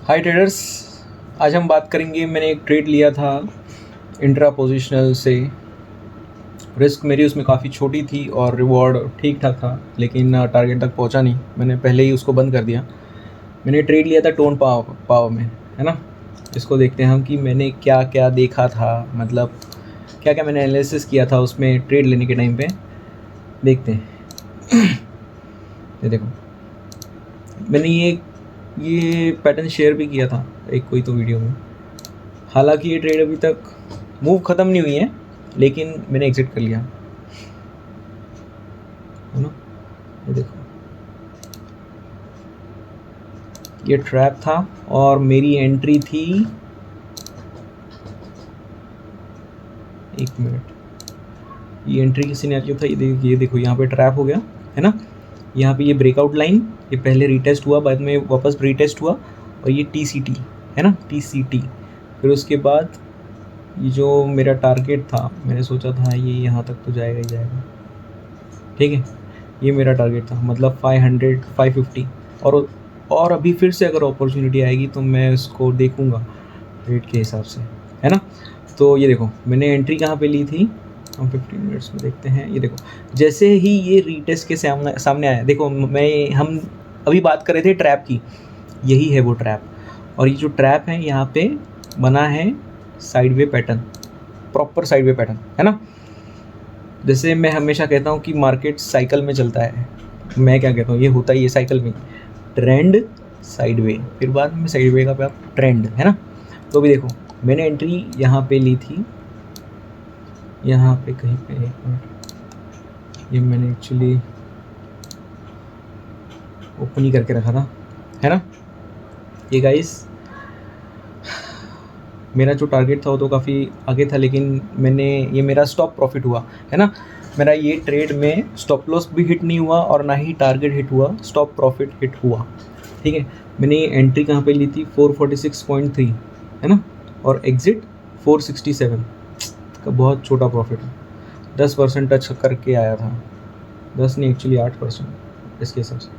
हाय traders, आज हम बात करेंगे। मैंने एक ट्रेड लिया था इंट्रा पोजिशनल से। रिस्क मेरी उसमें काफ़ी छोटी थी और रिवॉर्ड ठीक ठाक था, लेकिन टारगेट तक पहुंचा नहीं। मैंने पहले ही उसको बंद कर दिया। मैंने ट्रेड लिया था टोन पावर में, है ना। इसको देखते हैं हम कि मैंने क्या क्या देखा था, मतलब क्या क्या मैंने एनालिसिस किया था उसमें ट्रेड लेने के टाइम पे। देखते हैं। ये देखो, मैंने ये पैटर्न शेयर भी किया था एक कोई तो वीडियो में। हालांकि ये ट्रेड अभी तक मूव ख़त्म नहीं हुई है, लेकिन मैंने एग्जिट कर लिया, है ना। ये देखो, ये ट्रैप था और मेरी एंट्री थी, एक मिनट, ये एंट्री की सिनेरियो था। ये देखो यहाँ पे ट्रैप हो गया, है ना। यहाँ पे ये ब्रेकआउट लाइन, ये पहले रीटेस्ट हुआ, बाद में वापस रीटेस्ट हुआ, और ये TCT है ना, TCT। फिर उसके बाद ये जो मेरा टारगेट था, मैंने सोचा था ये यहाँ तक तो जाएगा ही जाएगा, ठीक है। ये मेरा टारगेट था, मतलब 500 550। और अभी फिर से अगर अपॉर्चुनिटी आएगी तो मैं इसको देखूँगा रेट के हिसाब से, है ना। तो ये देखो, मैंने एंट्री कहाँ पे ली थी, हम 15 मिनट्स में देखते हैं। ये देखो, जैसे ही ये रीटेस्ट के सामने आया, देखो हम अभी बात कर रहे थे ट्रैप की, यही है वो ट्रैप। और ये जो ट्रैप है यहाँ पे बना है sideway pattern, proper sideway pattern, है ना। जैसे मैं हमेशा कहता हूँ कि मार्केट साइकिल में चलता है। मैं क्या कहता हूँ, ये होता ही है साइकिल में, ट्रेंड साइडवे, फिर बाद में साइडवे का ट्रेंड, है ना। तो भी देखो, मैंने एंट्री यहाँ पे ली थी, यहाँ पे कहीं पे, एक मिनट, ये मैंने एक्चुअली ओपन ही करके रखा था, है ना। ये गाइस, मेरा जो टारगेट था वो तो काफ़ी आगे था, लेकिन ये मेरा स्टॉप प्रॉफिट हुआ, है ना। मेरा ये ट्रेड में स्टॉप लॉस भी हिट नहीं हुआ और ना ही टारगेट हिट हुआ, स्टॉप प्रॉफिट हिट हुआ, ठीक है। मैंने एंट्री कहाँ पे ली थी, 446.3, है ना, और एग्जिट 467 का बहुत छोटा प्रॉफिट है। 10% टच करके आया था, 10 नहीं, एक्चुअली 8% इसके हिसाब से।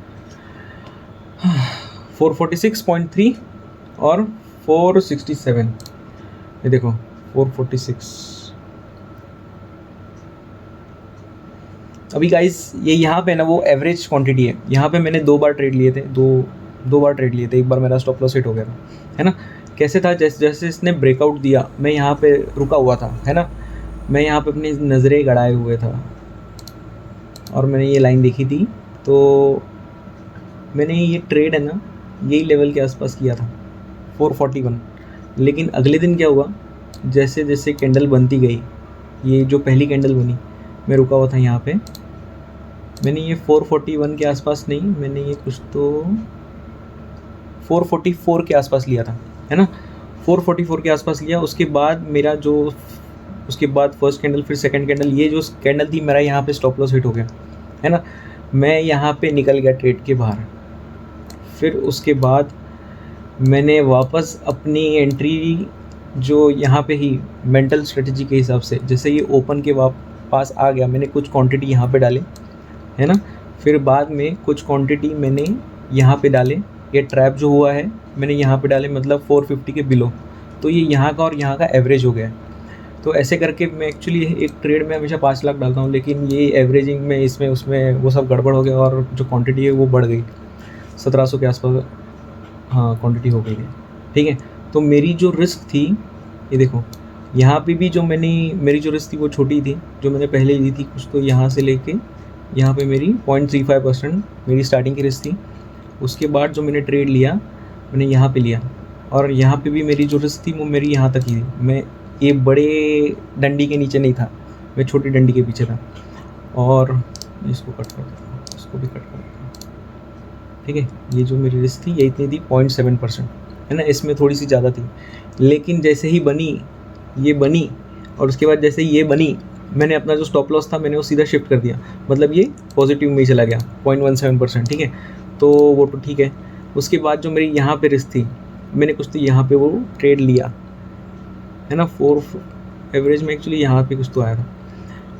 446.3 और 467, ये देखो 446। अभी गाइस, ये यहाँ पे ना वो एवरेज क्वांटिटी है। यहाँ पे मैंने दो बार ट्रेड लिए थे, दो बार ट्रेड लिए थे। एक बार मेरा स्टॉप लॉस हिट हो गया था, है ना। कैसे था, जैसे इसने ब्रेकआउट दिया, मैं यहाँ पे रुका हुआ था, है ना। मैं यहाँ पे अपनी नज़रें गड़ाए हुए था और मैंने ये लाइन देखी थी। तो मैंने ये ट्रेड है ना, यही लेवल के आसपास किया था, 441। लेकिन अगले दिन क्या हुआ, जैसे जैसे कैंडल बनती गई, ये जो पहली कैंडल बनी, मैं रुका हुआ था यहाँ पे। मैंने ये 441 के आसपास नहीं, मैंने ये कुछ तो 444 के आसपास लिया था, है ना। 444 के आसपास लिया। उसके बाद उसके बाद फर्स्ट कैंडल, फिर सेकंड कैंडल, ये जो कैंडल थी, मेरा यहाँ पे स्टॉप लॉस हिट हो गया, है ना। मैं यहाँ पे निकल गया ट्रेड के बाहर। फिर उसके बाद मैंने वापस अपनी एंट्री जो यहाँ पे ही मेंटल स्ट्रेटजी के हिसाब से, जैसे ये ओपन के पास आ गया, मैंने कुछ क्वांटिटी यहाँ पे डाले, है ना। फिर बाद में कुछ क्वांटिटी मैंने यहाँ पे डाले। ये ट्रैप जो हुआ है मैंने यहाँ पे डाले, मतलब 450 के बिलो। तो ये यहाँ का और यहाँ का एवरेज हो गया। तो ऐसे करके मैं एक्चुअली एक ट्रेड में हमेशा 5 लाख डालता हूँ, लेकिन ये एवरेजिंग में इसमें उसमें वो सब गड़बड़ हो गया और जो क्वांटिटी है वो बढ़ गई, 1700 के आसपास, हाँ, क्वांटिटी हो गई है, ठीक है। तो मेरी जो रिस्क थी, ये देखो, यहाँ पे भी जो मेरी जो रिस्क थी वो छोटी थी, जो मैंने पहले ली थी कुछ, तो यहाँ से लेके यहाँ पे मेरी 0.35% मेरी स्टार्टिंग की रिस्क थी। उसके बाद जो मैंने ट्रेड लिया, मैंने यहाँ पे लिया, और यहाँ पे भी मेरी जो रिस्क थी वो मेरी यहाँ तक ही थी। मैं ये बड़े डंडी के नीचे नहीं था, मैं छोटी डंडी के पीछे था। और इसको कट कर देता हूँ, इसको भी कट कर देता हूँ, ठीक है। ये जो मेरी रिस्क थी ये इतनी थी 0.7%, है ना। इसमें थोड़ी सी ज़्यादा थी, लेकिन जैसे ही ये बनी और उसके बाद जैसे ही ये बनी, मैंने अपना जो स्टॉप लॉस था मैंने वो सीधा शिफ्ट कर दिया, मतलब ये पॉजिटिव में ही चला गया 0.17%, ठीक है। तो वो तो ठीक है। उसके बाद जो मेरी यहाँ पे रिस्क थी, मैंने कुछ तो यहाँ पे वो ट्रेड लिया, है ना। 4 एवरेज में एक्चुअली यहाँ पे कुछ तो आया था।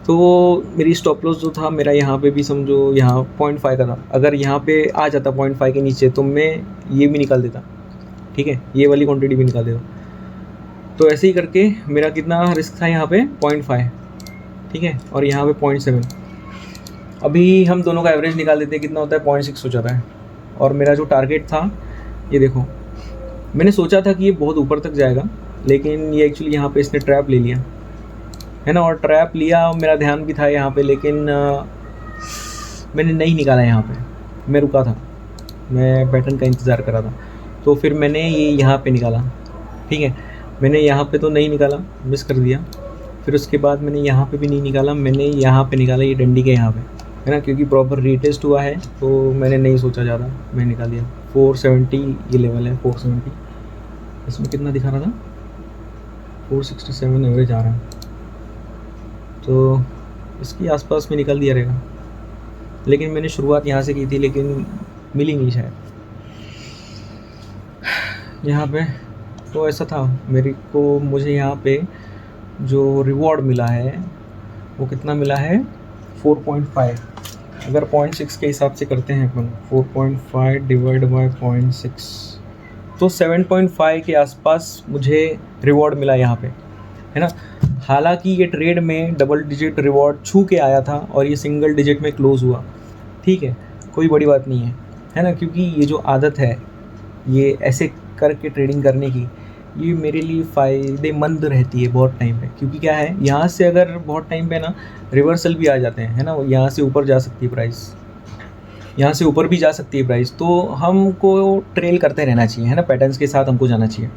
तो मेरी स्टॉप लॉस जो था मेरा यहाँ पे भी समझो यहाँ 0.5 का था। अगर यहाँ पे आ जाता 0.5 के नीचे तो मैं ये भी निकाल देता, ठीक है, ये वाली क्वांटिटी भी निकाल देता हूँ। तो ऐसे ही करके मेरा कितना रिस्क था यहाँ पे 0.5, ठीक है, और यहाँ पे 0.7। अभी हम दोनों का एवरेज निकाल देते हैं, कितना होता है 0.6 हो जाता है। और मेरा जो टारगेट था, ये देखो, मैंने सोचा था कि ये बहुत ऊपर तक जाएगा, लेकिन ये एक्चुअली यहाँ पे इसने ट्रैप ले लिया है ना, और ट्रैप लिया, मेरा ध्यान भी था यहाँ पे, लेकिन मैंने नहीं निकाला यहाँ पे, मैं रुका था, मैं पैटर्न का इंतज़ार कर रहा था। तो फिर मैंने ये यहाँ पे निकाला, ठीक है, मैंने यहाँ पे तो नहीं निकाला, मिस कर दिया। फिर उसके बाद मैंने यहाँ पे भी नहीं निकाला, मैंने यहाँ पे निकाला, ये डंडी के यहाँ पे, है ना, क्योंकि प्रॉपर रीटेस्ट हुआ है तो मैंने नहीं सोचा ज़्यादा, मैंने निकाल दिया। 470 ये लेवल है, 470, इसमें कितना दिखा रहा था, 467 एवरेज आ रहा है, तो इसके आसपास में निकल दिया रहेगा। लेकिन मैंने शुरुआत यहाँ से की थी, लेकिन मिली नहीं शायद यहाँ पे। तो ऐसा था मुझे यहाँ पे जो रिवॉर्ड मिला है वो कितना मिला है, 4.5। अगर 0.6 के हिसाब से करते हैं अपन, 4.5 डिवाइड बाय 0.6, तो 7.5 के आसपास मुझे रिवॉर्ड मिला यहाँ पे, है ना। हालांकि ये ट्रेड में डबल डिजिट रिवॉर्ड छू के आया था और ये सिंगल डिजिट में क्लोज़ हुआ, ठीक है, कोई बड़ी बात नहीं है ना, क्योंकि ये जो आदत है ये ऐसे करके ट्रेडिंग करने की, ये मेरे लिए फ़ायदेमंद रहती है बहुत टाइम पे। क्योंकि क्या है, यहाँ से अगर बहुत टाइम पे ना रिवर्सल भी आ जाते हैं, है ना, यहाँ से ऊपर जा सकती है प्राइस, यहाँ से ऊपर भी जा सकती है प्राइस, तो हमको ट्रेल करते रहना चाहिए, है ना, पैटर्न्स के साथ हमको जाना चाहिए।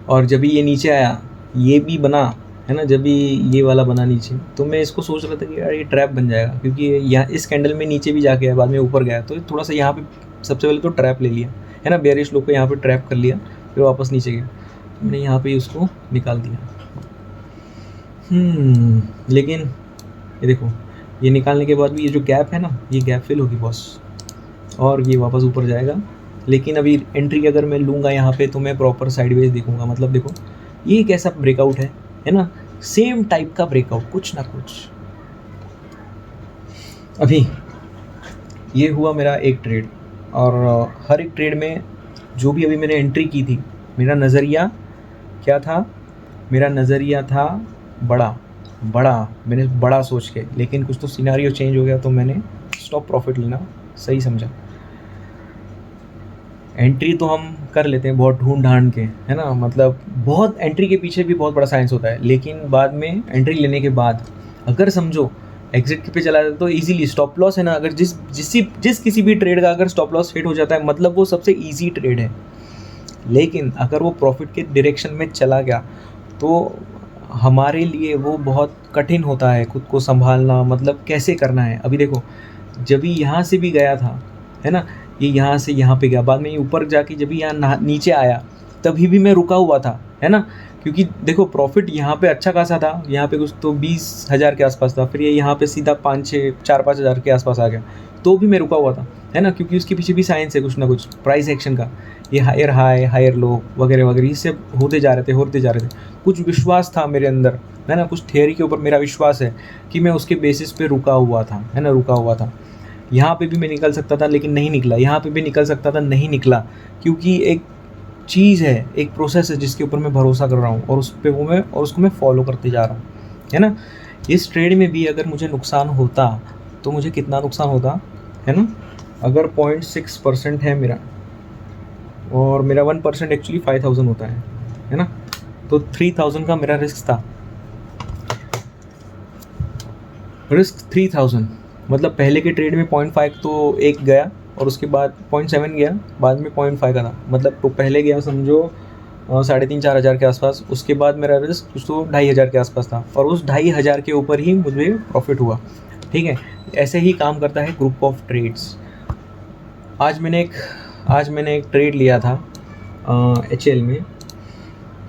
और जब भी ये नीचे आया, ये भी बना, है ना, जब भी ये वाला बना नीचे, तो मैं इसको सोच रहा था कि यार ये ट्रैप बन जाएगा, क्योंकि यहाँ इस कैंडल में नीचे भी जाके आया, बाद में ऊपर गया, तो थोड़ा सा यहाँ पे सबसे पहले तो ट्रैप ले लिया, है ना, बेयरिश लोग को यहाँ पे ट्रैप कर लिया, फिर वापस नीचे गया, तो मैंने यहाँ पे उसको निकाल दिया। लेकिन ये देखो, ये निकालने के बाद भी ये जो गैप है ना, ये गैप फिल होगी बॉस, और ये वापस ऊपर जाएगा। लेकिन अभी एंट्री अगर मैं लूँगा यहाँ पे, तो मैं प्रॉपर साइडवेज देखूँगा, मतलब देखो ये कैसा ब्रेकआउट है ना, सेम टाइप का ब्रेकआउट, कुछ ना कुछ। अभी ये हुआ मेरा एक ट्रेड, और हर एक ट्रेड में जो भी अभी मैंने एंट्री की थी, मेरा नज़रिया क्या था, मेरा नज़रिया था बड़ा, मैंने बड़ा सोच के, लेकिन कुछ तो सिनेरियो चेंज हो गया, तो मैंने स्टॉप प्रॉफिट लेना सही समझा। एंट्री तो हम कर लेते हैं बहुत ढूंढ ढांड के, है ना, मतलब बहुत एंट्री के पीछे भी बहुत बड़ा साइंस होता है, लेकिन बाद में एंट्री लेने के बाद अगर समझो एग्जिट पे चला जाता तो इजीली स्टॉप लॉस, है ना, अगर जिस किसी भी ट्रेड का अगर स्टॉप लॉस हिट हो जाता है, मतलब वो सबसे ईजी ट्रेड है। लेकिन अगर वो प्रॉफिट के डायरेक्शन में चला गया तो हमारे लिए वो बहुत कठिन होता है खुद को संभालना, मतलब कैसे करना है। अभी देखो, जब भी यहाँ से भी गया था, है ना, ये यहाँ से यहाँ पे गया, बाद में ये ऊपर जाके जब भी यहाँ नीचे आया, तभी भी मैं रुका हुआ था, है ना, क्योंकि देखो प्रॉफिट यहाँ पे अच्छा खासा था, यहाँ पे कुछ तो 20,000 के आसपास था, फिर ये यहाँ पे सीधा 4-5 हज़ार के आसपास आ गया, तो भी मैं रुका हुआ था, है ना, क्योंकि उसके पीछे भी साइंस है कुछ ना कुछ प्राइस एक्शन का। ये हायर हाई हायर लो वगैरह वगैरह, इससे होते जा रहे थे। कुछ विश्वास था मेरे अंदर, है ना, कुछ थियरी के ऊपर मेरा विश्वास है कि मैं उसके बेसिस पे रुका हुआ था, है ना, रुका हुआ था। यहाँ पे भी मैं निकल सकता था, लेकिन नहीं निकला, यहाँ पे भी निकल सकता था, नहीं निकला, क्योंकि एक चीज़ है, एक प्रोसेस है जिसके ऊपर मैं भरोसा कर रहा हूँ, और उसको मैं फॉलो करते जा रहा हूँ, है ना। इस ट्रेड में भी अगर मुझे नुकसान होता तो मुझे कितना नुकसान होता, है ना, अगर 0.6% है मेरा, और मेरा 1% एक्चुअली 5,000 होता है ना, तो 3,000 का मेरा रिस्क था, रिस्क 3,000, मतलब पहले के ट्रेड में 0.5 तो एक गया, और उसके बाद 0.7 गया, बाद में 0.5 का था, मतलब तो पहले गया समझो 3,500-4 हज़ार के आसपास, उसके बाद मेरा रिस्क कुछ तो 2,500 के आसपास था, और उस 2,500 के ऊपर ही मुझे प्रॉफिट हुआ, ठीक है। ऐसे ही काम करता है ग्रुप ऑफ ट्रेड्स। आज मैंने एक ट्रेड लिया था HL में।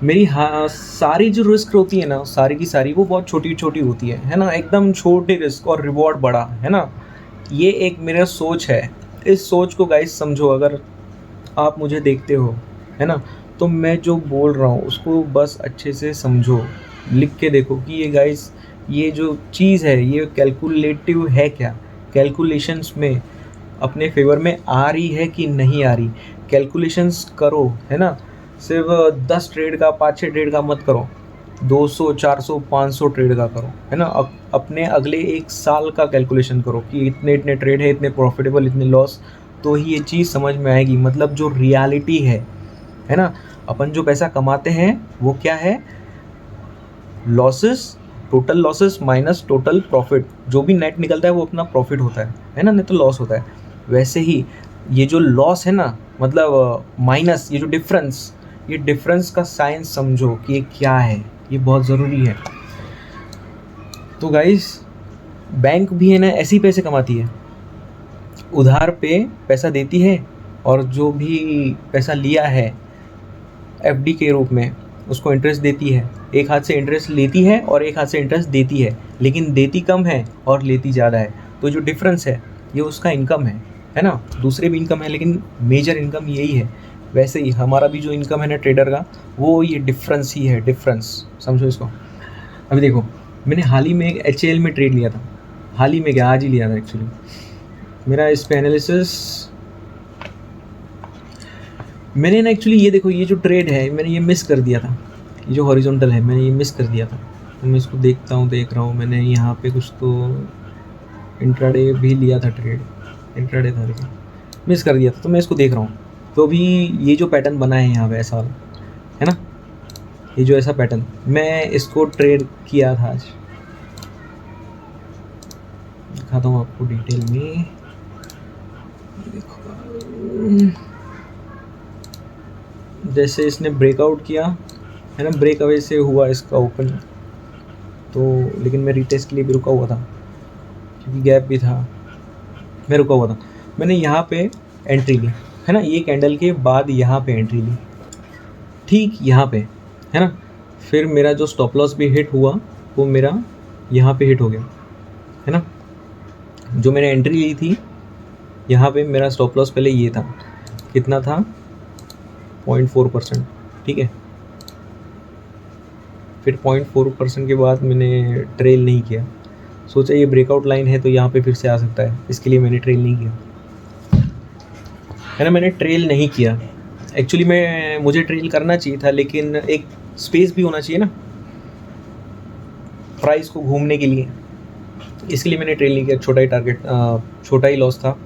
मेरी सारी जो रिस्क होती है ना, सारी की सारी वो बहुत छोटी छोटी होती है ना, एकदम छोटी रिस्क और रिवॉर्ड बड़ा, है ना। ये एक मेरा सोच है, इस सोच को गाइस समझो, अगर आप मुझे देखते हो, है ना, तो मैं जो बोल रहा हूँ उसको बस अच्छे से समझो, लिख के देखो कि ये गाइस, ये जो चीज़ है ये कैलकुलेटिव है क्या, कैलकुलेशंस में अपने फेवर में आ रही है कि नहीं आ रही। कैलकुलेशंस करो, है ना, सिर्फ 10 ट्रेड का 5-6 ट्रेड का मत करो, 200 400 500 ट्रेड का करो, है ना। अपने अगले 1 साल का कैलकुलेशन करो कि इतने इतने ट्रेड है, इतने प्रॉफिटेबल, इतने लॉस, तो ही ये चीज़ समझ में आएगी। मतलब जो रियलिटी है ना, अपन जो पैसा कमाते हैं वो क्या है, losses, total losses minus total profit, जो भी नेट निकलता है वो अपना प्रॉफिट होता है ना, नहीं तो लॉस होता है। वैसे ही ये जो लॉस है ना, मतलब माइनस, ये जो डिफरेंस, ये डिफरेंस का साइंस समझो कि ये क्या है, ये बहुत ज़रूरी है। तो गाइस, बैंक भी है ना ऐसे ही पैसे कमाती है, उधार पे पैसा देती है, और जो भी पैसा लिया है एफडी के रूप में उसको इंटरेस्ट देती है। एक हाथ से इंटरेस्ट लेती है और एक हाथ से इंटरेस्ट देती है, लेकिन देती कम है और लेती ज़्यादा है। तो जो डिफरेंस है ये उसका इनकम है ना। दूसरे भी इनकम है लेकिन मेजर इनकम यही है। वैसे ही हमारा भी जो इनकम है ना ट्रेडर का, वो ये डिफरेंस ही है, डिफरेंस समझो इसको। अभी देखो, मैंने हाल ही में एक HAL में ट्रेड लिया था, हाल ही में क्या, आज ही लिया था एक्चुअली। मेरा इस पे एनालिसिस, मैंने ना एक्चुअली ये देखो, ये जो ट्रेड है मैंने ये मिस कर दिया था, ये जो हॉरिजॉन्टल है मैंने ये मिस कर दिया था। तो मैं इसको देख रहा हूँ, मैंने यहाँ पे कुछ तो इंट्राडे भी लिया था ट्रेड, इंट्राडे था लेकिन मिस कर दिया था, तो मैं इसको देख रहा हूँ। तो अभी ये जो पैटर्न बना है यहाँ पे ऐसा वाला, है ना, ये जो ऐसा पैटर्न, मैं इसको ट्रेड किया था आज, दिखाता हूँ आपको डिटेल में। देखो, जैसे इसने ब्रेकआउट किया है ना, ब्रेक अवे से हुआ इसका ओपन, तो लेकिन मैं रीटेस्ट के लिए भी रुका हुआ था क्योंकि गैप भी था, मैं रुका हुआ था। मैंने यहाँ पे एंट्री ली, है ना, ये कैंडल के बाद यहाँ पे एंट्री ली, ठीक यहाँ पे, है ना। फिर मेरा जो स्टॉप लॉस भी हिट हुआ वो मेरा यहाँ पे हिट हो गया, है ना। जो मैंने एंट्री ली थी यहाँ पे, मेरा स्टॉप लॉस पहले ये था, कितना था, 0.4%, ठीक है। फिर 0.4% के बाद मैंने ट्रेल नहीं किया, सोचा ये ब्रेकआउट लाइन है तो यहाँ पे फिर से आ सकता है, इसके लिए मैंने ट्रेल नहीं किया, है ना। मैंने ट्रेल नहीं किया एक्चुअली, मुझे ट्रेल करना चाहिए था, लेकिन एक स्पेस भी होना चाहिए ना प्राइस को घूमने के लिए, इसके लिए मैंने ट्रेल नहीं किया। छोटा ही टारगेट, छोटा ही लॉस था,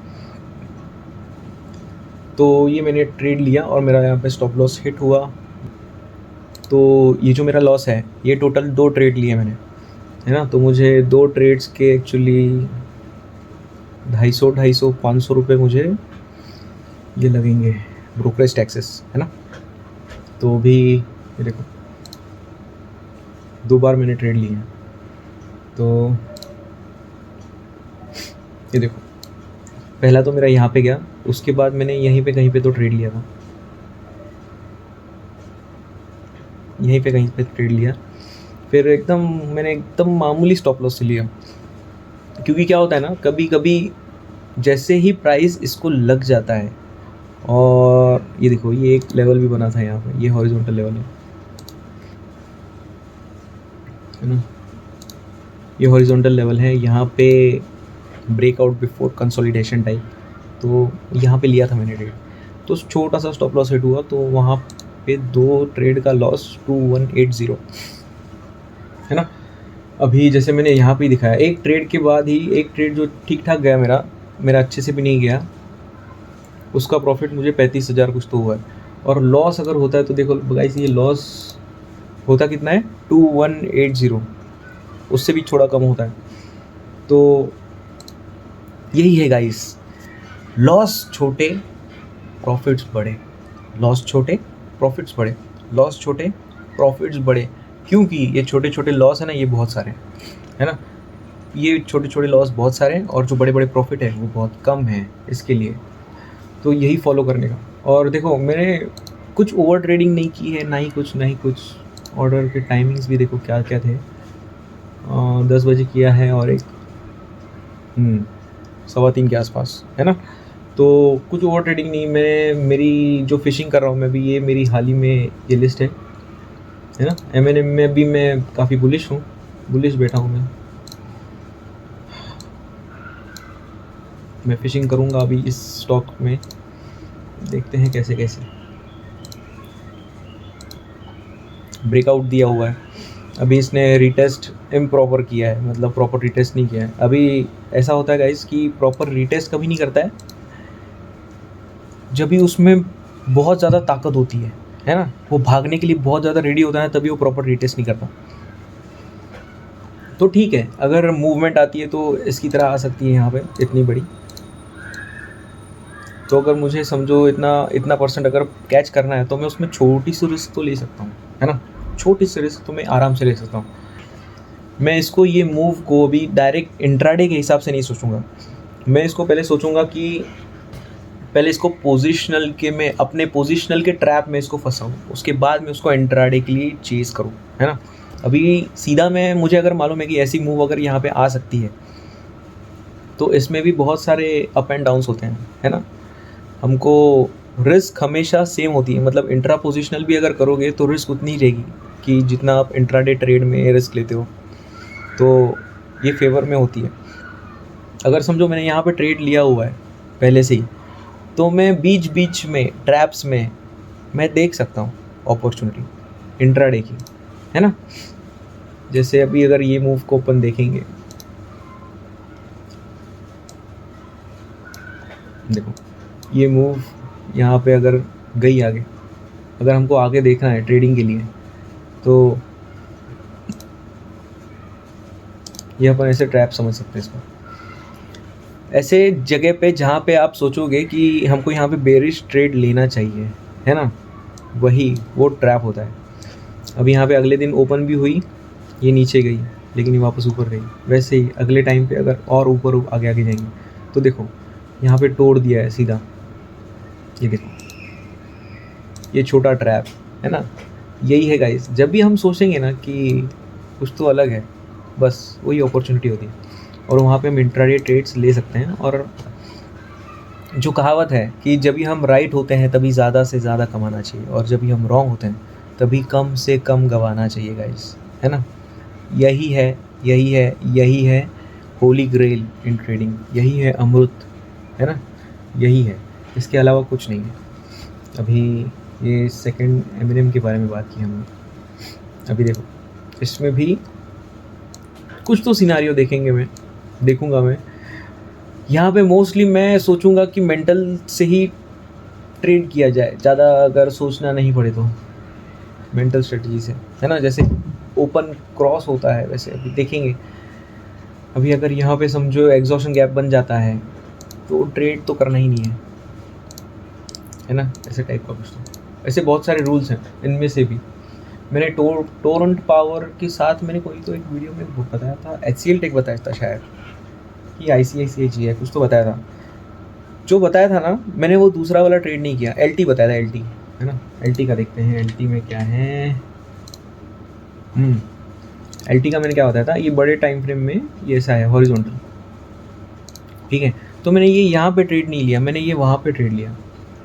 तो ये मैंने ट्रेड लिया और मेरा यहाँ पे स्टॉप लॉस हिट हुआ। तो ये जो मेरा लॉस है, ये टोटल 2 ट्रेड लिए मैंने, है ना। तो मुझे 2 ट्रेड्स के एक्चुअली 250 500 रुपये मुझे ये लगेंगे ब्रोकरेज टैक्सेस, है ना। तो भी ये देखो 2 बार मैंने ट्रेड लिए हैं, तो ये देखो पहला तो मेरा यहाँ पे गया, उसके बाद मैंने यहीं पे कहीं पे तो ट्रेड लिया था, यहीं पे कहीं पे ट्रेड लिया, फिर मैंने एकदम मामूली स्टॉप लॉस से लिया। क्योंकि क्या होता है ना, कभी कभी जैसे ही प्राइस इसको लग जाता है, और ये देखो ये एक लेवल भी बना था यहाँ पे, ये हॉरिजॉन्टल लेवल है ना, ये हॉरिजॉन्टल लेवल है, यहाँ पे ब्रेकआउट बिफोर कंसोलिडेशन टाइप, तो यहाँ पे लिया था मैंने ट्रेड, तो छोटा सा स्टॉप लॉस हिट हुआ, तो वहाँ पे 2 ट्रेड का लॉस 2180, है ना। अभी जैसे मैंने यहाँ पे दिखाया, एक ट्रेड के बाद ही एक ट्रेड जो ठीक ठाक गया मेरा अच्छे से भी नहीं गया, उसका प्रॉफिट मुझे 35,000 कुछ तो हुआ है। और लॉस अगर होता है तो देखो गाइस, ये लॉस होता कितना है, 2180, उससे भी थोड़ा कम होता है। तो यही है गाइस, लॉस छोटे प्रॉफिट्स बड़े, लॉस छोटे प्रॉफिट्स बड़े, लॉस छोटे प्रॉफिट्स बड़े, क्योंकि ये छोटे छोटे लॉस है ना, ये बहुत सारे है ना, ये छोटे छोटे लॉस बहुत सारे हैं, और जो बड़े बड़े प्रॉफिट है वो बहुत कम है, इसके लिए तो यही फॉलो करने का। और देखो मैंने कुछ ओवर ट्रेडिंग नहीं की है, ना ही कुछ ऑर्डर के टाइमिंग्स भी देखो क्या क्या थे, 10 बजे किया है और एक 3:15 के आसपास, है ना। तो कुछ ओवर ट्रेडिंग नहीं, मैं मेरी जो फिशिंग कर रहा हूँ मैं भी, ये मेरी हाल ही में ये लिस्ट है ना। M&M में भी मैं काफ़ी बुलिश बैठा हूँ मैं फिशिंग करूँगा अभी इस स्टॉक में, देखते हैं कैसे कैसे ब्रेकआउट दिया हुआ है। अभी इसने रीटेस्ट इम्प्रॉपर किया है, मतलब प्रॉपर रीटेस्ट नहीं किया है। अभी ऐसा होता है गाइस कि प्रॉपर रीटेस्ट कभी नहीं करता है जब भी उसमें बहुत ज़्यादा ताकत होती है ना, वो भागने के लिए बहुत ज़्यादा रेडी होता है, तभी वो प्रॉपर रीटेस्ट नहीं करता। तो ठीक है, अगर मूवमेंट आती है तो इसकी तरह आ सकती है यहाँ पे इतनी बड़ी। तो अगर मुझे समझो इतना इतना परसेंट अगर कैच करना है तो मैं उसमें छोटी सी रिस्क तो ले सकता हूँ, है ना। छोटी सी रिस्क तो मैं आराम से ले सकता हूँ। मैं इसको, ये मूव को अभी डायरेक्ट इंट्राडे के हिसाब से नहीं सोचूंगा। मैं इसको पहले सोचूंगा कि पहले इसको पोजिशनल के, मैं अपने पोजिशनल के ट्रैप में इसको फंसाऊँ, उसके बाद मैं उसको इंट्राडे के लिए चेज़ करूँ, है ना। अभी सीधा मैं, मुझे अगर मालूम है कि ऐसी मूव अगर यहाँ पे आ सकती है तो इसमें भी बहुत सारे अप एंड डाउन्स होते हैं, है ना। हमको रिस्क हमेशा सेम होती है, मतलब इंट्रा पोजिशनल भी अगर करोगे तो रिस्क उतनी ही रहेगी कि जितना आप इंट्राडे ट्रेड में रिस्क लेते हो, तो ये फेवर में होती है। अगर समझो मैंने यहाँ पे ट्रेड लिया हुआ है पहले से ही, तो मैं बीच बीच में ट्रैप्स में मैं देख सकता हूँ अपॉर्चुनिटी इंट्राडे की, है ना। जैसे अभी अगर ये मूव को अपन देखेंगे, देखो ये मूव यहाँ पे अगर गई आगे, अगर हमको आगे देखना है ट्रेडिंग के लिए, तो ये अपन ऐसे ट्रैप समझ सकते हैं इसको। ऐसे जगह पे जहाँ पे आप सोचोगे कि हमको यहाँ पे बेरिश ट्रेड लेना चाहिए, है ना, वही वो ट्रैप होता है। अभी यहाँ पे अगले दिन ओपन भी हुई, ये नीचे गई लेकिन ये वापस ऊपर गई। वैसे ही अगले टाइम पे अगर और ऊपर आगे आगे जाएंगे तो देखो यहाँ पे तोड़ दिया है सीधा, ये देखो ये छोटा ट्रैप, है ना। यही है गाइस, जब भी हम सोचेंगे ना कि कुछ तो अलग है, बस वही अपॉर्चुनिटी होती है और वहाँ पे हम इंट्राडे ट्रेड्स ले सकते हैं। और जो कहावत है कि जब भी हम राइट होते हैं तभी ज़्यादा से ज़्यादा कमाना चाहिए, और जब भी हम रॉन्ग होते हैं तभी कम से कम गंवाना चाहिए गाइस, है ना। यही है, यही है, यही है होली ग्रेल इन ट्रेडिंग, यही है अमृत, है ना, यही है, इसके अलावा कुछ नहीं है। अभी ये सेकंड एमिनेम के बारे में बात की हमने। अभी देखो इसमें भी कुछ तो सिनारियो देखूंगा मैं यहाँ पे। मोस्टली मैं सोचूंगा कि मेंटल से ही ट्रेड किया जाए, ज़्यादा अगर सोचना नहीं पड़े तो मेंटल स्ट्रेटजी से, है ना। जैसे ओपन क्रॉस होता है वैसे अभी देखेंगे। अभी अगर यहाँ पे समझो एग्जॉशन गैप बन जाता है तो ट्रेड तो करना ही नहीं है ना, ऐसे टाइप का कुछ। तो ऐसे बहुत सारे रूल्स हैं, इनमें से भी मैंने टोरेंट पावर के साथ मैंने कोई तो एक वीडियो में बताया था, HCL टेक बताया था शायद, कि ICICI है कुछ तो बताया था। जो बताया था ना, मैंने वो दूसरा वाला ट्रेड नहीं किया, LT बताया था, LT, है ना। LT का देखते हैं, LT में क्या है। LT का मैंने क्या बताया था, ये बड़े टाइम फ्रेम में ये ऐसा है हॉरिजॉन्टल, ठीक है। तो मैंने ये यहाँ पे ट्रेड नहीं लिया, मैंने ये वहाँ पे ट्रेड लिया,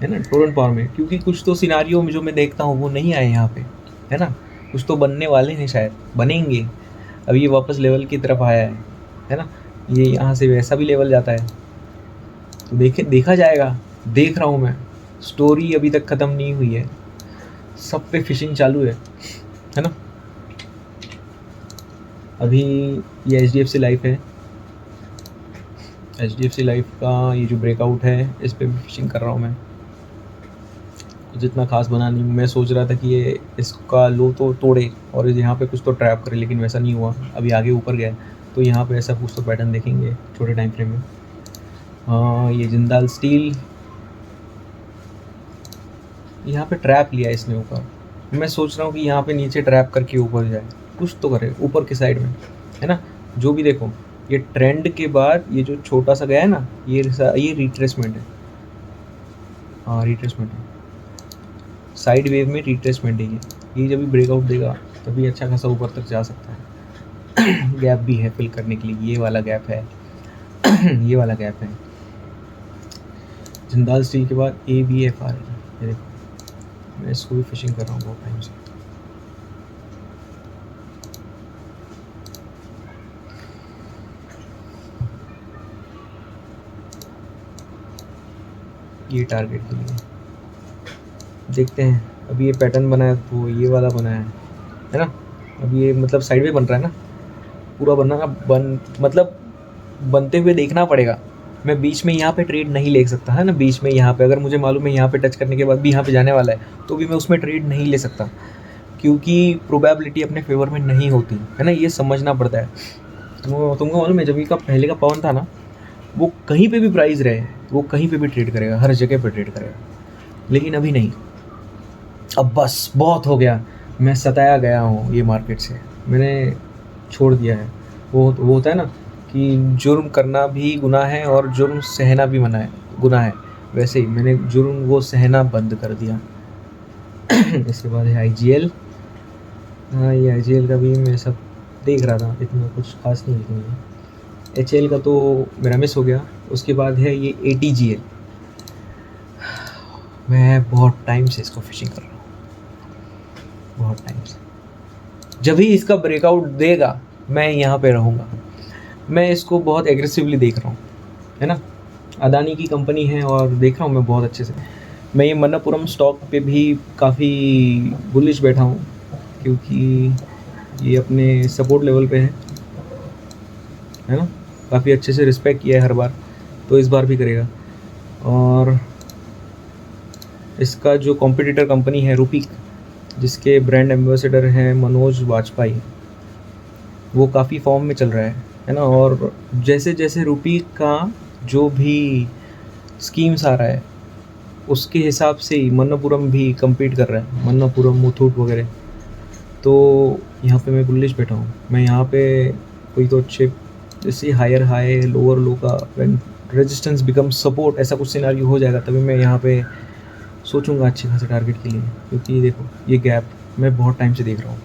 है ना, टोरेंट पावर में, क्योंकि कुछ तो सिनारियो में जो मैं देखता हूँ वो नहीं आए यहाँ पे, है ना। कुछ तो बनने वाले हैं, शायद बनेंगे। अभी ये वापस लेवल की तरफ आया है ना। ये यहाँ से वैसा भी लेवल जाता है तो देखा जाएगा। देख रहा हूँ मैं, स्टोरी अभी तक ख़त्म नहीं हुई है, सब पे फिशिंग चालू है ना। अभी ये HDFC लाइफ है, HDFC लाइफ का ये जो ब्रेकआउट है इस पर भी फिशिंग कर रहा हूँ मैं। जितना खास बना नहीं, मैं सोच रहा था कि ये इसका लो तो तोड़े और यहाँ पे कुछ तो ट्रैप करे, लेकिन वैसा नहीं हुआ। अभी आगे ऊपर गया तो यहाँ पे ऐसा कुछ तो पैटर्न देखेंगे छोटे टाइम फ्रेम में। हाँ, ये जिंदाल स्टील, यहाँ पे ट्रैप लिया इसने ऊपर। मैं सोच रहा हूँ कि यहाँ पे नीचे ट्रैप करके ऊपर जाए, कुछ तो करे ऊपर की साइड में, है ना। जो भी देखो, ये ट्रेंड के बाद ये जो छोटा सा गया है ना, ये रिट्रेसमेंट है। हाँ, रिट्रेसमेंट है, साइड वेव में रिट्रेसमेंट है ये जब भी ब्रेकआउट देगा तभी अच्छा खासा ऊपर तक जा सकता है। गैप भी है फिल करने के लिए, ये वाला गैप है। ये वाला गैप है। जिंदाल स्टील के बाद ABFR, ये देखो मैं इसको भी फिशिंग कर रहा हूँ बहुत टाइम से। ये टारगेट के लिए देखते हैं। अभी ये पैटर्न बना है तो ये वाला बना है ना। अब ये मतलब साइड में बन रहा है ना, पूरा मतलब बनते हुए देखना पड़ेगा। मैं बीच में यहाँ पे ट्रेड नहीं ले सकता है ना, बीच में यहाँ पे अगर मुझे मालूम है यहाँ पे टच करने के बाद भी यहाँ पे जाने वाला है तो भी मैं उसमें ट्रेड नहीं ले सकता, क्योंकि प्रोबेबिलिटी अपने फेवर में नहीं होती है ना, ये समझना पड़ता है। तुमको मालूम है जब ये का पहले का पवन था ना, वो कहीं पे भी प्राइस रहे वो कहीं पे भी ट्रेड करेगा, हर जगह पर ट्रेड करेगा। लेकिन अभी नहीं, अब बस बहुत हो गया, मैं सताया गया हूँ ये मार्केट से, मैंने छोड़ दिया है। वो होता है ना कि जुर्म करना भी गुनाह है और जुर्म सहना भी मना है, गुनाह है। वैसे ही मैंने जुर्म वो सहना बंद कर दिया। इसके बाद है IGL। हाँ, ये IGL का भी मैं सब देख रहा था, इतना कुछ खास नहीं है। HL का तो मेरा मिस हो गया। उसके बाद है ये ATGL। मैं बहुत टाइम से इसको फिशिंग कर रहा हूँ, बहुत टाइम से। जब ही इसका ब्रेकआउट देगा मैं यहाँ पे रहूँगा। मैं इसको बहुत एग्रेसिवली देख रहा हूँ, है ना। अदानी की कंपनी है और देख रहा हूँ मैं बहुत अच्छे से। मैं ये मन्नापुरम स्टॉक पे भी काफ़ी बुलिश बैठा हूँ, क्योंकि ये अपने सपोर्ट लेवल पे है ना। काफ़ी अच्छे से रिस्पेक्ट किया है हर बार, तो इस बार भी करेगा। और इसका जो कॉम्पिटिटर कंपनी है रूपीक, जिसके ब्रांड एम्बेसडर हैं मनोज वाजपेयी, वो काफ़ी फॉर्म में चल रहा है ना। और जैसे जैसे रूपीक का जो भी स्कीम्स आ रहा है उसके हिसाब से ही मन्नापुरम भी कम्पीट कर रहा है, मन्नापुरम मुथूट वगैरह। तो यहाँ पे मैं बुलिश बैठा हूँ। मैं यहाँ पे कोई तो अच्छे जैसे हायर हाई लोअर लो का व्हेन रेजिस्टेंस बिकम सपोर्ट, ऐसा कुछ सिनारियो हो जाएगा तभी मैं यहाँ पे सोचूंगा अच्छे खासे टारगेट के लिए। क्योंकि देखो ये गैप मैं बहुत टाइम से देख रहा हूँ।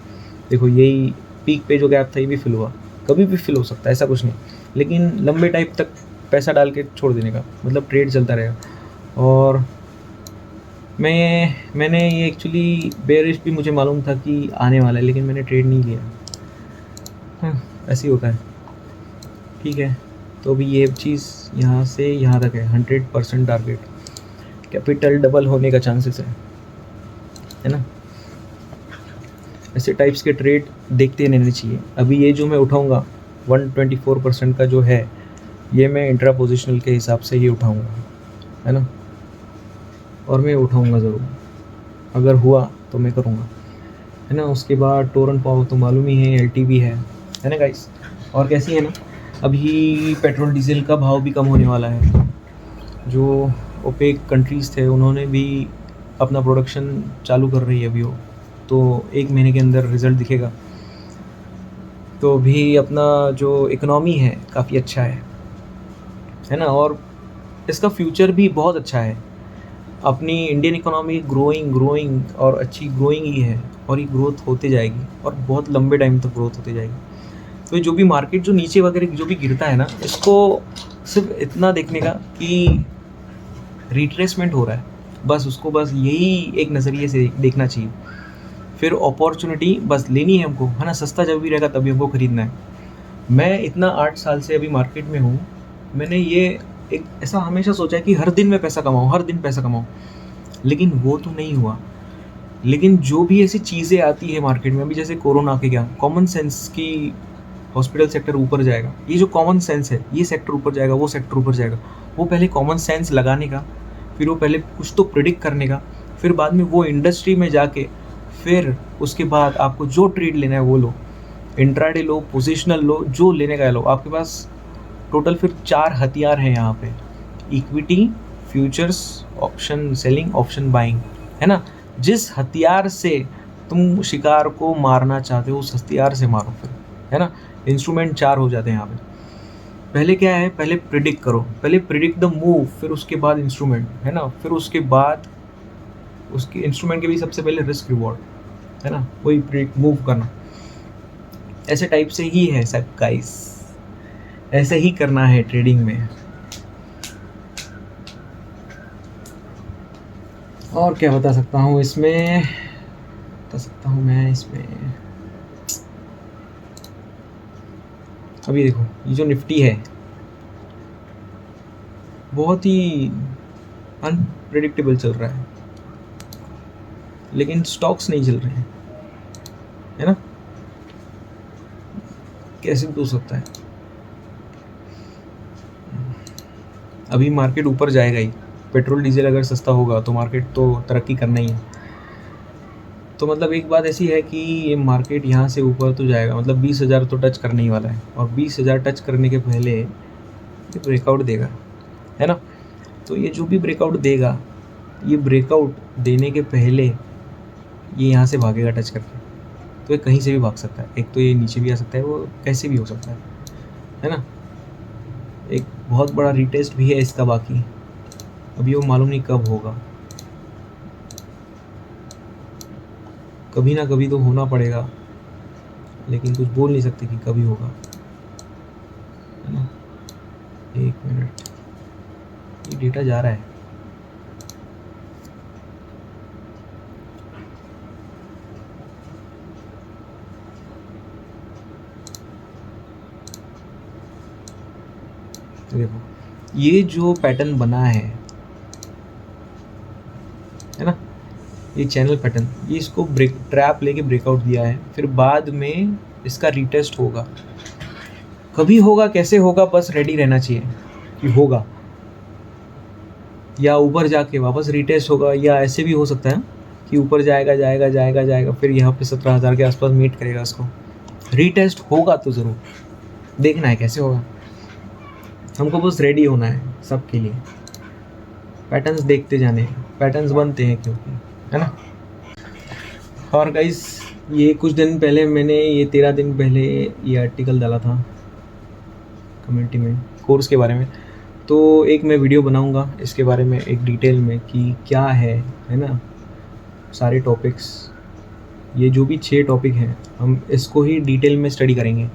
देखो यही पीक पे जो गैप था ये भी फिल हुआ, कभी भी फिल हो सकता है, ऐसा कुछ नहीं। लेकिन लंबे टाइम तक पैसा डाल के छोड़ देने का मतलब ट्रेड चलता रहेगा। और मैंने ये एक्चुअली बेयरिश भी मुझे मालूम था कि आने वाला है, लेकिन मैंने ट्रेड नहीं लिया। हाँ, ऐसे ही होता है। ठीक है, तो अभी ये चीज़ यहाँ से यहाँ तक है 100% टारगेट, कैपिटल डबल होने का चांसेस है ना। ऐसे टाइप्स के ट्रेड देखते रहने चाहिए। अभी ये जो मैं उठाऊँगा 124% का जो है, ये मैं इंट्रा पोजिशनल के हिसाब से ही उठाऊँगा, है ना। और मैं उठाऊँगा ज़रूर, अगर हुआ तो मैं करूँगा, है ना। उसके बाद टोरन पावर तो मालूम ही है, LTV है ना गाइस। और कैसी है ना, अभी पेट्रोल डीजल का भाव भी कम होने वाला है। जो ओपेक कंट्रीज़ थे उन्होंने भी अपना प्रोडक्शन चालू कर रही है अभी वो, तो 1 महीने के अंदर रिज़ल्ट दिखेगा। तो भी अपना जो इकोनॉमी है काफ़ी अच्छा है ना। और इसका फ्यूचर भी बहुत अच्छा है। अपनी इंडियन इकोनॉमी ग्रोइंग और अच्छी ग्रोइंग ही है, और ये ग्रोथ होते जाएगी और बहुत लंबे टाइम तक ग्रोथ होते जाएगी। तो जो भी मार्केट जो नीचे वगैरह जो भी गिरता है ना, इसको सिर्फ इतना देखने का कि रिट्रेसमेंट हो रहा है, बस उसको बस यही एक नज़रिए से देखना चाहिए। फिर अपॉर्चुनिटी बस लेनी है हमको, है ना। सस्ता जब भी रहेगा तभी हमको ख़रीदना है। मैं इतना 8 साल से अभी मार्केट में हूँ, मैंने ये एक ऐसा हमेशा सोचा है कि हर दिन मैं पैसा कमाऊँ, हर दिन पैसा कमाऊँ, लेकिन वो तो नहीं हुआ। लेकिन जो भी ऐसी चीज़ें आती है मार्केट में, अभी जैसे कोरोना के क्या कॉमन सेंस की हॉस्पिटल सेक्टर ऊपर जाएगा, ये जो कॉमन सेंस है ये सेक्टर ऊपर जाएगा, वो सेक्टर ऊपर जाएगा। वो पहले कॉमन सेंस लगाने का, फिर वो पहले कुछ तो प्रिडिक्ट करने का, फिर बाद में वो इंडस्ट्री में जाके फिर उसके बाद आपको जो ट्रेड लेना है वो लो, इंट्राडे लो, पोजिशनल लो, जो लेने का लो। आपके पास टोटल फिर 4 हथियार हैं यहाँ पे, equity, futures, option selling, option buying, है ना। जिस हथियार से तुम शिकार को मारना चाहते हो उस हथियार से मारो फिर, है ना। इंस्ट्रूमेंट 4 हो जाते हैं यहाँ पे। पहले क्या है, पहले प्रिडिक्ट करो, पहले प्रिडिक्ट द मूव, फिर उसके बाद इंस्ट्रूमेंट, है ना। फिर उसके बाद उसके इंस्ट्रूमेंट के भी सबसे पहले रिस्क रिवॉर्ड, है ना, वही प्रिडिक्ट मूव करना। ऐसे टाइप से ही है सब गाइस, ऐसे ही करना है ट्रेडिंग में। और क्या बता सकता हूँ इसमें, बता सकता हूँ मैं इसमें। अभी देखो ये जो निफ्टी है बहुत ही अनप्रेडिक्टेबल चल रहा है, लेकिन स्टॉक्स नहीं चल रहे हैं, है ना। कैसे हो सकता है? अभी मार्केट ऊपर जाएगा ही, पेट्रोल डीजल अगर सस्ता होगा तो मार्केट तो तरक्की करना ही है। तो मतलब एक बात ऐसी है कि ये मार्केट यहाँ से ऊपर तो जाएगा, मतलब 20,000 तो टच करने ही वाला है, और 20,000 टच करने के पहले ये ब्रेकआउट देगा, है ना। तो ये जो भी ब्रेकआउट देगा, ये ब्रेकआउट देने के पहले ये यहाँ से भागेगा टच करके, तो ये कहीं से भी भाग सकता है। एक तो ये नीचे भी आ सकता है, वो कैसे भी हो सकता है ना। एक बहुत बड़ा रीटेस्ट भी है इसका बाकी, अभी वो मालूम नहीं कब होगा, कभी ना कभी तो होना पड़ेगा, लेकिन कुछ बोल नहीं सकते कि कभी होगा, है ना। 1 मिनट, ये डेटा जा रहा है। देखो ये जो पैटर्न बना है ना, ये चैनल पैटर्न, ये इसको ब्रेक ट्रैप लेके ब्रेकआउट दिया है, फिर बाद में इसका रीटेस्ट होगा। कभी होगा, कैसे होगा, बस रेडी रहना चाहिए कि होगा, या ऊपर जाके वापस रीटेस्ट होगा, या ऐसे भी हो सकता है कि ऊपर जाएगा जाएगा जाएगा जाएगा, फिर यहाँ पे 17,000 के आसपास मीट करेगा इसको। रीटेस्ट होगा तो ज़रूर, देखना है कैसे होगा, हमको बस रेडी होना है सबके लिए। पैटर्न्स देखते जाने, पैटर्न्स बनते हैं क्योंकि, है ना। और गाइस ये कुछ दिन पहले मैंने, ये 13 दिन पहले ये आर्टिकल डाला था कम्युनिटी में कोर्स के बारे में, तो एक मैं वीडियो बनाऊंगा इसके बारे में एक डिटेल में कि क्या है ना, सारे टॉपिक्स, ये जो भी 6 टॉपिक हैं हम इसको ही डिटेल में स्टडी करेंगे।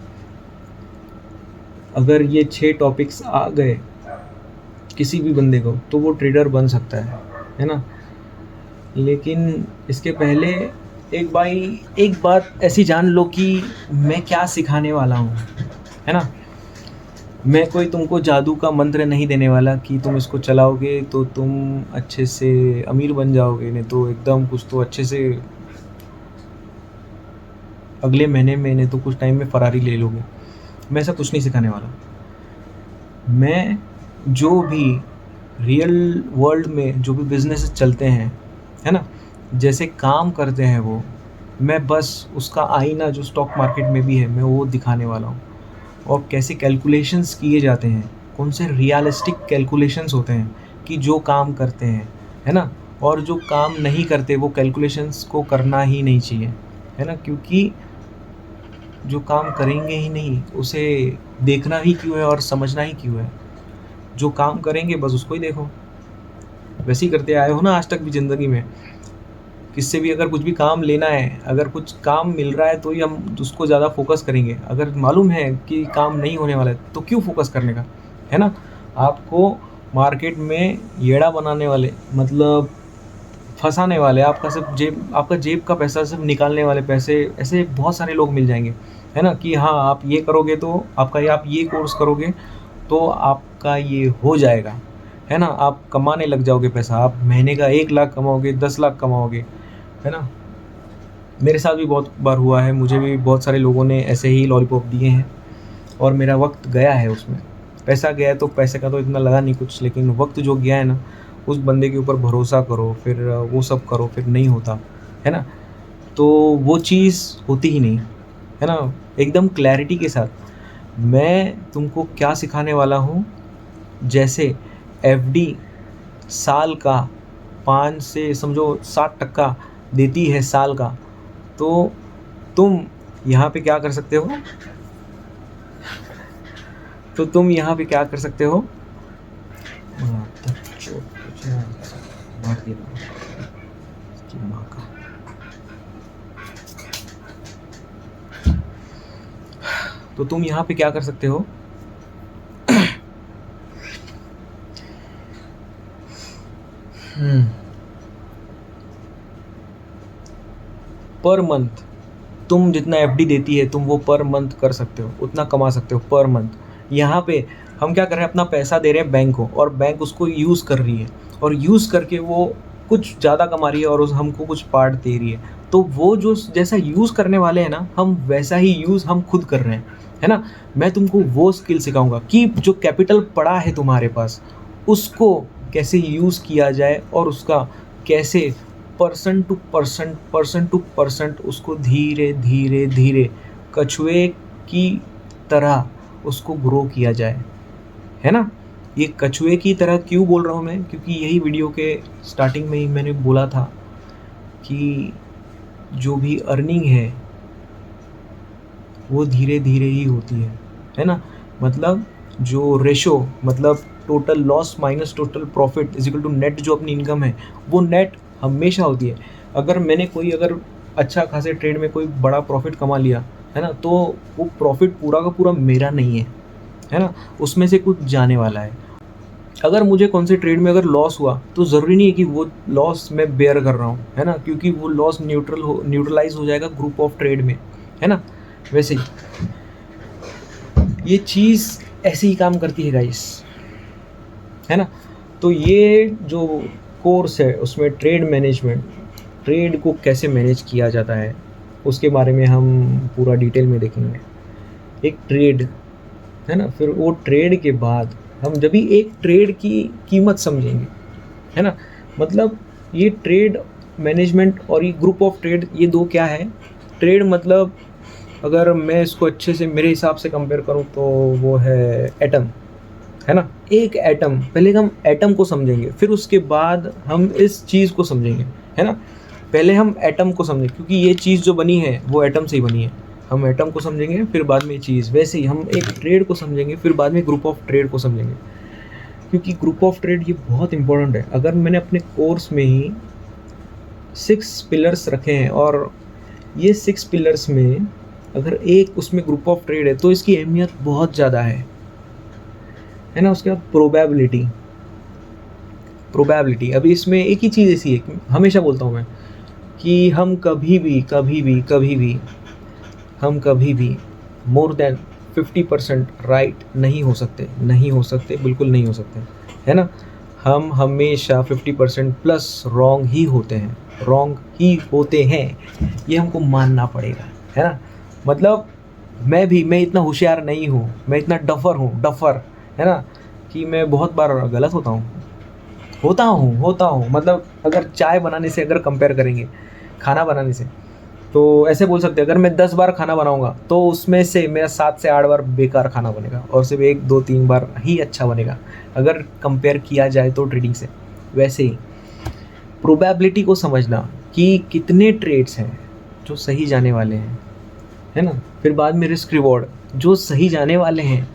अगर ये 6 टॉपिक्स आ गए किसी भी बंदे को तो वो ट्रेडर बन सकता है ना। लेकिन इसके पहले एक बात ऐसी जान लो कि मैं क्या सिखाने वाला हूँ, है ना। मैं कोई तुमको जादू का मंत्र नहीं देने वाला कि तुम इसको चलाओगे तो तुम अच्छे से अमीर बन जाओगे, नहीं तो एकदम कुछ तो अच्छे से अगले महीने में, नहीं तो कुछ टाइम में फरारी ले लोगे। मैं ऐसा कुछ नहीं सिखाने वाला। मैं जो भी रियल वर्ल्ड में जो भी बिजनेस चलते हैं, है ना, जैसे काम करते हैं वो, मैं बस उसका आईना जो स्टॉक मार्केट में भी है मैं वो दिखाने वाला हूँ। और कैसे कैलकुलेशंस किए जाते हैं, कौन से रियलिस्टिक कैलकुलेशंस होते हैं कि जो काम करते हैं, है ना, और जो काम नहीं करते वो कैलकुलेशंस को करना ही नहीं चाहिए, है ना। क्योंकि जो काम करेंगे ही नहीं उसे देखना ही क्यों है और समझना ही क्यों है। जो काम करेंगे बस उसको ही देखो, वैसे ही करते आए हो ना आज तक भी ज़िंदगी में। किससे भी अगर कुछ भी काम लेना है, अगर कुछ काम मिल रहा है तो ही हम उसको ज़्यादा फोकस करेंगे, अगर मालूम है कि काम नहीं होने वाला है तो क्यों फोकस करने का, है ना। आपको मार्केट में येड़ा बनाने वाले, मतलब फंसाने वाले, आपका जेब का पैसा सिर्फ निकालने वाले पैसे, ऐसे बहुत सारे लोग मिल जाएंगे, है ना। कि हाँ आप ये करोगे तो आप ये कोर्स करोगे तो आपका ये हो जाएगा, है ना। आप कमाने लग जाओगे पैसा, आप महीने का 1 लाख कमाओगे, 10 लाख कमाओगे, है ना। मेरे साथ भी बहुत बार हुआ है, मुझे भी बहुत सारे लोगों ने ऐसे ही लॉलीपॉप दिए हैं और मेरा वक्त गया है उसमें। पैसा गया तो पैसे का तो इतना लगा नहीं कुछ, लेकिन वक्त जो गया है ना, उस बंदे के ऊपर भरोसा करो, फिर वो सब करो, फिर नहीं होता, है ना। तो वो चीज़ होती ही नहीं, है ना। एकदम क्लैरिटी के साथ मैं तुमको क्या सिखाने वाला हूँ। जैसे एफडी साल का 5 से समझो 60% देती है साल का, तो तुम यहाँ पे क्या कर सकते हो, तो तुम यहाँ पे क्या कर सकते हो, पर मंथ तुम जितना एफडी देती है तुम वो पर मंथ कर सकते हो, उतना कमा सकते हो पर मंथ। यहाँ पे हम क्या कर रहे हैं, अपना पैसा दे रहे हैं बैंक को, और बैंक उसको यूज़ कर रही है, और यूज़ करके वो कुछ ज़्यादा कमा रही है और हमको कुछ पार्ट दे रही है, तो वो जो जैसा यूज़ करने वाले हैं ना, हम वैसा ही यूज़ हम खुद कर रहे हैं, है ना। मैं तुमको वो स्किल सिखाऊंगा कि जो कैपिटल पड़ा है तुम्हारे पास, उसको कैसे यूज़ किया जाए और उसका कैसे पर्सन टू परसेंट उसको धीरे धीरे धीरे कछुए की तरह उसको ग्रो किया जाए, है ना। ये कछुए की तरह क्यों बोल रहा हूँ मैं, क्योंकि यही वीडियो के स्टार्टिंग में ही मैंने बोला था कि जो भी अर्निंग है वो धीरे धीरे ही होती है ना। मतलब जो रेशो, मतलब total loss minus total profit is equal to net, जो अपनी इनकम है वो नेट हमेशा होती है। अगर मैंने कोई अगर अच्छा खासे ट्रेड में कोई बड़ा प्रॉफिट कमा लिया, है ना, तो वो प्रॉफिट पूरा का पूरा मेरा नहीं है ना, उसमें से कुछ जाने वाला है। अगर मुझे कौन से ट्रेड में अगर लॉस हुआ तो ज़रूरी नहीं है कि वो लॉस मैं बेयर कर रहा हूँ, है ना, क्योंकि वो लॉस न्यूट्रलाइज हो जाएगा ग्रुप ऑफ ट्रेड में, है ना। वैसे ही ये चीज़ ऐसे ही काम करती है गाइस, है ना। तो ये जो कोर्स है उसमें ट्रेड मैनेजमेंट, ट्रेड को कैसे मैनेज किया जाता है उसके बारे में हम पूरा डिटेल में देखेंगे। एक ट्रेड, है ना, फिर वो ट्रेड के बाद हम जब भी एक ट्रेड की कीमत समझेंगे, है ना। मतलब ये ट्रेड मैनेजमेंट और ये ग्रुप ऑफ ट्रेड, ये दो क्या है। ट्रेड मतलब अगर मैं इसको अच्छे से मेरे हिसाब से कंपेयर करूँ तो वो है एटम, है ना। एक एटम, पहले हम एटम को समझेंगे फिर उसके बाद हम इस चीज़ को समझेंगे, है ना। पहले हम एटम को समझें क्योंकि ये चीज़ जो बनी है वो एटम से ही बनी है। हम एटम को समझेंगे फिर बाद में चीज़, वैसे ही हम एक ट्रेड को समझेंगे फिर बाद में ग्रुप ऑफ ट्रेड को समझेंगे, क्योंकि ग्रुप ऑफ ट्रेड ये बहुत इंपॉर्टेंट है। अगर मैंने अपने कोर्स में ही 6 पिलर्स रखे हैं और ये 6 पिलर्स में अगर एक उसमें ग्रुप ऑफ ट्रेड है तो इसकी अहमियत बहुत ज़्यादा है ना। उसके बाद प्रोबेबिलिटी, अभी इसमें एक ही चीज़ ऐसी है, हमेशा बोलता हूँ मैं कि हम कभी भी मोर देन 50% राइट नहीं हो सकते, बिल्कुल नहीं हो सकते, है ना। हम हमेशा 50% प्लस रॉन्ग ही होते हैं, ये हमको मानना पड़ेगा, है ना। मतलब मैं इतना होशियार नहीं हूँ, मैं इतना डफर, है ना, कि मैं बहुत बार गलत होता हूँ। मतलब अगर चाय बनाने से अगर कंपेयर करेंगे खाना बनाने से, तो ऐसे बोल सकते हैं अगर मैं 10 बार खाना बनाऊंगा तो उसमें से मेरा 7 से 8 बार बेकार खाना बनेगा और सिर्फ 1, 2, 3 बार ही अच्छा बनेगा, अगर कंपेयर किया जाए तो ट्रेडिंग से। वैसे ही प्रोबेबिलिटी को समझना कि कितने ट्रेड्स हैं जो सही जाने वाले हैं, है ना। फिर बाद में रिस्क रिवॉर्ड, जो सही जाने वाले हैं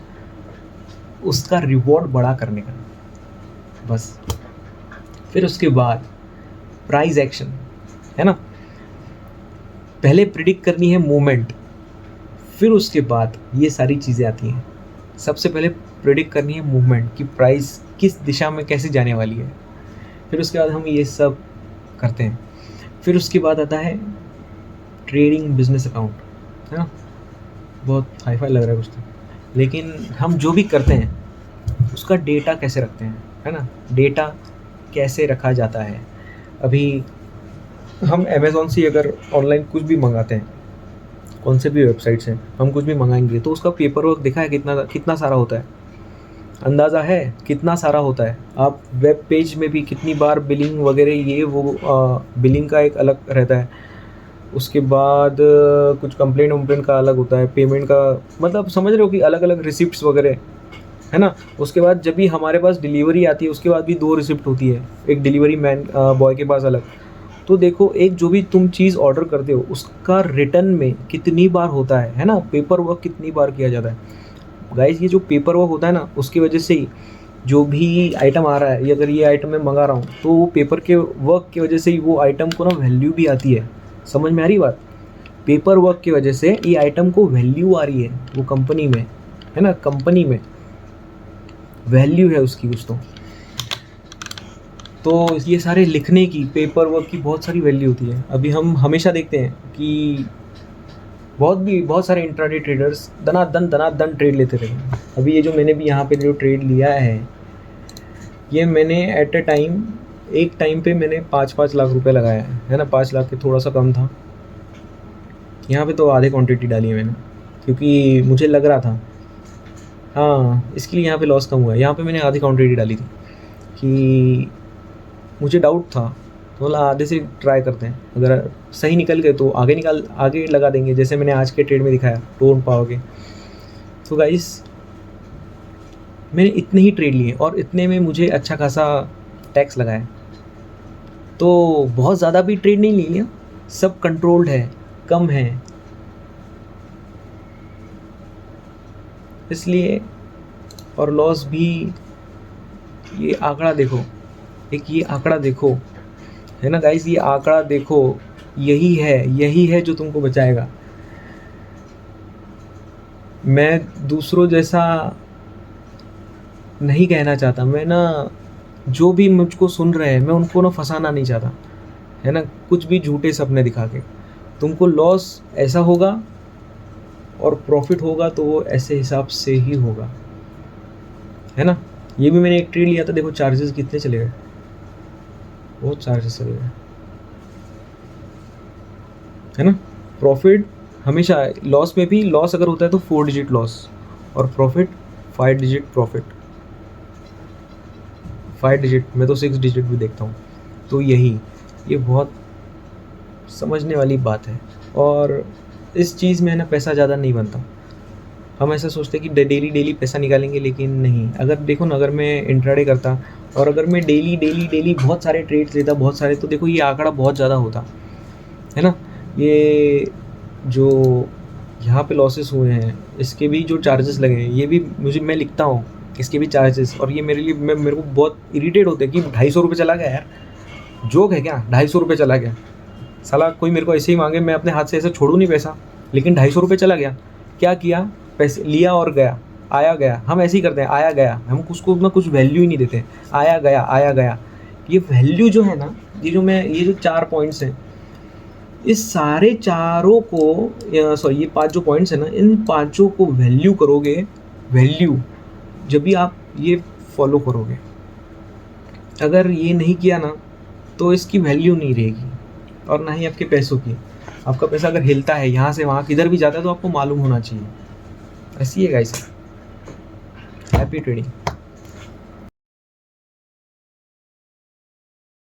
उसका रिवॉर्ड बड़ा करने का, बस। फिर उसके बाद प्राइस एक्शन, है ना। पहले प्रिडिक्ट करनी है मूवमेंट, फिर उसके बाद ये सारी चीज़ें आती हैं। सबसे पहले प्रिडिक्ट करनी है मूवमेंट कि प्राइस किस दिशा में कैसे जाने वाली है, फिर उसके बाद हम ये सब करते हैं। फिर उसके बाद आता है ट्रेडिंग बिजनेस अकाउंट, है ना। बहुत हाईफाई लग रहा है कुछ तो, लेकिन हम जो भी करते हैं उसका डेटा कैसे रखते हैं, है ना। डेटा कैसे रखा जाता है। अभी हम अमेज़ॉन से अगर ऑनलाइन कुछ भी मंगाते हैं, कौन से भी वेबसाइट से हम कुछ भी मंगाएंगे तो उसका पेपर वर्क देखा है कितना सारा होता है, अंदाज़ा है कितना सारा होता है। आप वेब पेज में भी कितनी बार बिलिंग वगैरह ये वो बिलिंग का एक अलग रहता है, उसके बाद कुछ कंप्लेंट का अलग होता है, पेमेंट का, मतलब समझ रहे हो कि अलग अलग रिसिप्ट्स वगैरह, है ना। उसके बाद जब भी हमारे पास डिलीवरी आती है उसके बाद भी 2 रिसिप्ट होती है, एक डिलीवरी मैन बॉय के पास अलग। तो देखो एक जो भी तुम चीज़ ऑर्डर करते हो उसका रिटर्न में कितनी बार होता है ना, पेपर वर्क कितनी बार किया जाता है गाइस। ये जो पेपर वर्क होता है ना उसकी वजह से ही जो भी आइटम आ रहा है, या अगर ये आइटम मैं मंगा रहा हूँ तो वो पेपर के वर्क की वजह से ही वो आइटम को ना वैल्यू भी आती है। समझ में आ रही बात। पेपर वर्क की वजह से ये आइटम को वैल्यू आ रही है वो कंपनी में, है ना। कंपनी में वैल्यू है उसकी कुछ तो ये सारे लिखने की, पेपर वर्क की बहुत सारी वैल्यू होती है। अभी हम हमेशा देखते हैं कि बहुत सारे इंट्राडे ट्रेडर्स दनादन ट्रेड लेते रहे। अभी ये जो मैंने भी यहाँ पे जो ट्रेड लिया है ये मैंने एट अ टाइम एक टाइम पे मैंने 5-5 लाख रुपए लगाया है ना, 5 लाख के थोड़ा सा कम था। यहाँ पे तो आधे क्वांटिटी डाली है मैंने, क्योंकि मुझे लग रहा था, हाँ इसके लिए यहाँ पे लॉस कम हुआ है। यहाँ पे मैंने आधी क्वांटिटी डाली थी कि मुझे डाउट था, तो बोला आधे से ट्राई करते हैं, अगर सही निकल गए तो आगे लगा देंगे, जैसे मैंने आज के ट्रेड में दिखाया टोन पाओगे। तो गाइस मैंने इतने ही ट्रेड लिए और इतने में मुझे अच्छा खासा टैक्स लगाया, तो बहुत ज़्यादा भी ट्रेड नहीं ले लिया, सब कंट्रोल्ड है, कम है, इसलिए। और लॉस भी, ये आंकड़ा देखो, एक ये आंकड़ा देखो, है ना गाइस, ये आंकड़ा देखो, यही है जो तुमको बचाएगा। मैं दूसरों जैसा नहीं कहना चाहता, मैं ना, जो भी मुझको सुन रहे हैं मैं उनको ना फंसाना नहीं चाहता, है ना, कुछ भी झूठे सपने दिखा के। तुमको लॉस ऐसा होगा और प्रॉफिट होगा तो वो ऐसे हिसाब से ही होगा, है ना। ये भी मैंने एक ट्रेड लिया था, देखो चार्जेस कितने चले गए, बहुत चार्जेस चले गए, है ना। प्रॉफिट हमेशा, लॉस में भी, लॉस अगर होता है तो 4 डिजिट लॉस, और प्रॉफिट 5 डिजिट प्रॉफिट, 5 डिजिट, मैं तो 6 डिजिट भी देखता हूँ। तो ये बहुत समझने वाली बात है। और इस चीज़ में ना पैसा ज़्यादा नहीं बनता। हम ऐसा सोचते हैं कि डेली पैसा निकालेंगे, लेकिन नहीं। अगर देखो ना, अगर मैं इंट्राडे करता और अगर मैं डेली बहुत सारे ट्रेड्स लेता, बहुत सारे, तो देखो ये आंकड़ा बहुत ज़्यादा होता, है ना। ये जो यहाँ पे लॉसेस हुए हैं, इसके भी जो चार्जेस लगे हैं, ये भी मैं लिखता हूँ, इसके भी चार्जेस। और ये मेरे लिए, मेरे को बहुत इरिटेट होते हैं कि 250 रुपये चला गया यार, जोक है क्या, 250 रुपये चला गया, साला कोई मेरे को ऐसे ही मांगे, मैं अपने हाथ से ऐसे छोड़ूँ नहीं पैसा, लेकिन 250 रुपये चला गया, क्या किया, पैसे लिया और गया, आया गया। हम ऐसे ही करते हैं, आया गया, हम उसको ना कुछ वैल्यू ही नहीं देते, आया गया। ये वैल्यू जो है ना, ये जो 4 पॉइंट्स हैं, इस सारे चारों को, सॉरी ये 5 जो पॉइंट्स हैं ना, इन पांचों को वैल्यू करोगे, वैल्यू जब भी आप ये फॉलो करोगे। अगर ये नहीं किया ना तो इसकी वैल्यू नहीं रहेगी, और ना ही आपके पैसों की। आपका पैसा अगर हिलता है यहाँ से वहाँ, किधर भी जाता है, तो आपको मालूम होना चाहिए। ऐसी है गाइस। Happy trading.